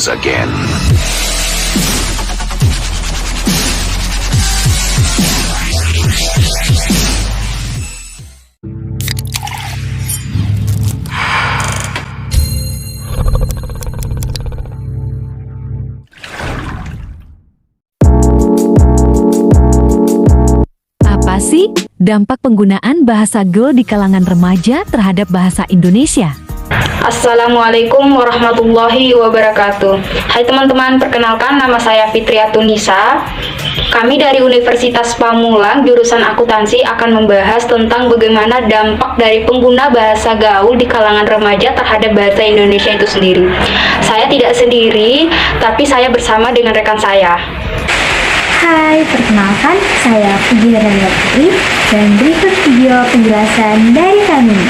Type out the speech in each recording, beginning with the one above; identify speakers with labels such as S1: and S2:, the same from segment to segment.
S1: once again.
S2: Apa sih dampak penggunaan bahasa gaul di kalangan remaja terhadap bahasa Indonesia?
S3: Assalamualaikum warahmatullahi wabarakatuh. Hai teman-teman, perkenalkan nama saya Fitriatun Nisa. Kami dari Universitas Pamulang, jurusan akuntansi akan membahas tentang bagaimana dampak dari pengguna bahasa gaul di kalangan remaja terhadap bahasa Indonesia itu sendiri. Saya tidak sendiri, tapi saya bersama dengan rekan saya.
S4: Hai, perkenalkan saya Puji Heranda Putri dan berikut video penjelasan dari kami.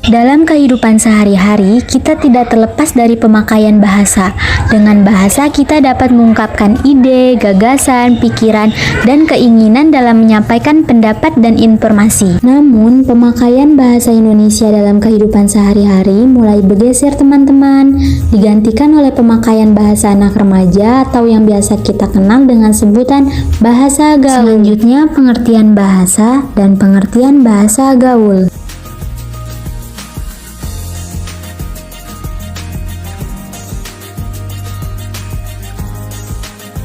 S4: Dalam kehidupan sehari-hari, kita tidak terlepas dari pemakaian bahasa. Dengan bahasa, kita dapat mengungkapkan ide, gagasan, pikiran, dan keinginan dalam menyampaikan pendapat dan informasi. Namun, pemakaian bahasa Indonesia dalam kehidupan sehari-hari mulai bergeser teman-teman, digantikan oleh pemakaian bahasa anak remaja atau yang biasa kita kenal dengan sebutan bahasa gaul. Selanjutnya, pengertian bahasa dan pengertian bahasa gaul.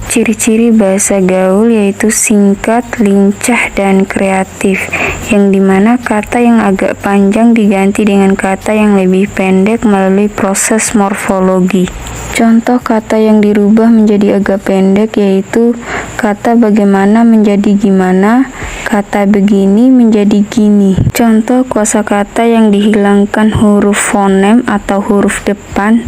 S5: Ciri-ciri bahasa gaul yaitu singkat, lincah, dan kreatif, yang dimana kata yang agak panjang diganti dengan kata yang lebih pendek melalui proses morfologi. Contoh kata yang dirubah menjadi agak pendek yaitu kata bagaimana menjadi gimana, kata begini menjadi gini. Contoh kosakata yang dihilangkan huruf fonem atau huruf depan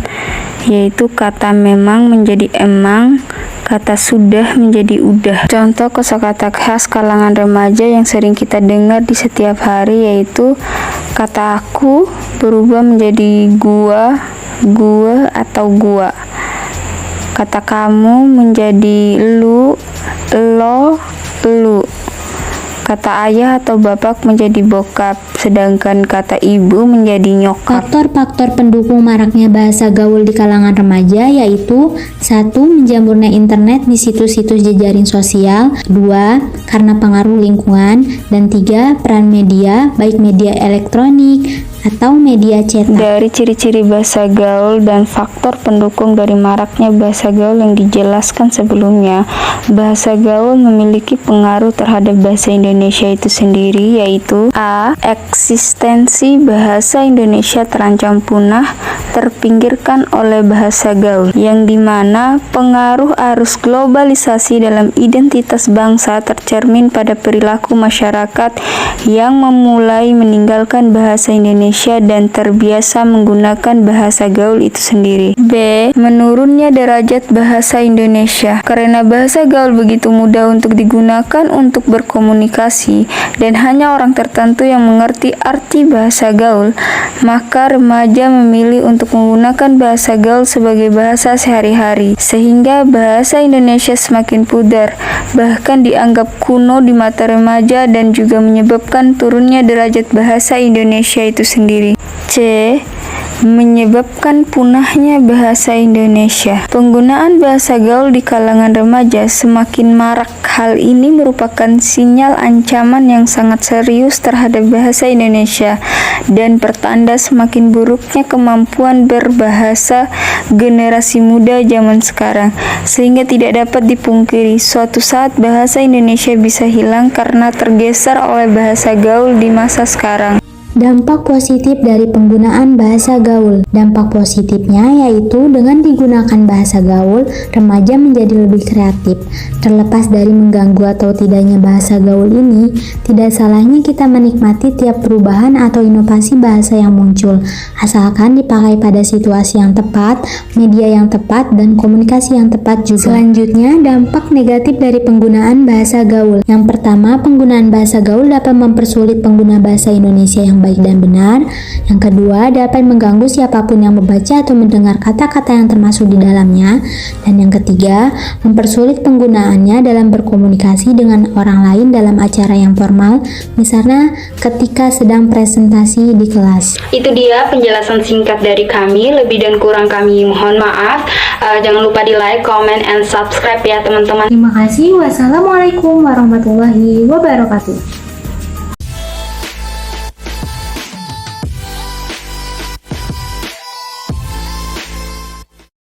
S5: yaitu kata memang menjadi emang, kata sudah menjadi udah. Contoh kosakata khas kalangan remaja yang sering kita dengar di setiap hari yaitu kata aku berubah menjadi gua, atau gua. Kata kamu menjadi lu, lo, lu. Kata ayah atau bapak menjadi bokap, sedangkan kata ibu menjadi nyokap.
S4: Faktor-faktor pendukung maraknya bahasa gaul di kalangan remaja yaitu 1. Menjamurnya internet di situs-situs jejaring sosial, 2. Karena pengaruh lingkungan, dan 3. Peran media, baik media elektronik atau media cetak.
S5: Dari ciri-ciri bahasa gaul dan faktor pendukung dari maraknya bahasa gaul yang dijelaskan sebelumnya, bahasa gaul memiliki pengaruh terhadap bahasa Indonesia itu sendiri yaitu A. Eksistensi bahasa Indonesia terancam punah, terpinggirkan oleh bahasa gaul, yang dimana pengaruh arus globalisasi dalam identitas bangsa tercermin pada perilaku masyarakat yang memulai meninggalkan bahasa Indonesia dan terbiasa menggunakan bahasa gaul itu sendiri. B. Menurunnya derajat bahasa Indonesia. Karena bahasa gaul begitu mudah untuk digunakan untuk berkomunikasi dan hanya orang tertentu yang mengerti arti bahasa gaul, maka remaja memilih untuk menggunakan bahasa gaul sebagai bahasa sehari-hari, sehingga bahasa Indonesia semakin pudar, bahkan dianggap kuno di mata remaja dan juga menyebabkan turunnya derajat bahasa Indonesia itu sendiri. C. Menyebabkan punahnya bahasa Indonesia. Penggunaan bahasa gaul di kalangan remaja semakin marak. Hal ini merupakan sinyal ancaman yang sangat serius terhadap bahasa Indonesia dan pertanda semakin buruknya kemampuan berbahasa generasi muda zaman sekarang, sehingga tidak dapat dipungkiri suatu saat bahasa Indonesia bisa hilang karena tergeser oleh bahasa gaul di masa sekarang.
S4: Dampak positif dari penggunaan bahasa gaul. Dampak positifnya yaitu dengan digunakan bahasa gaul, remaja menjadi lebih kreatif. Terlepas dari mengganggu atau tidaknya bahasa gaul ini, tidak salahnya kita menikmati tiap perubahan atau inovasi bahasa yang muncul, asalkan dipakai pada situasi yang tepat, media yang tepat, dan komunikasi yang tepat juga. Selanjutnya, dampak negatif dari penggunaan bahasa gaul. Yang pertama, penggunaan bahasa gaul dapat mempersulit pengguna bahasa Indonesia yang yang baik dan benar. Yang kedua, dapat mengganggu siapapun yang membaca atau mendengar kata-kata yang termasuk di dalamnya. Dan yang ketiga, mempersulit penggunaannya dalam berkomunikasi dengan orang lain dalam acara yang formal, misalnya ketika sedang presentasi di kelas.
S3: Itu dia penjelasan singkat dari kami. Lebih dan kurang kami mohon maaf. Jangan lupa di like, comment, and subscribe ya teman-teman.
S4: Terima kasih. Wassalamualaikum warahmatullahi wabarakatuh.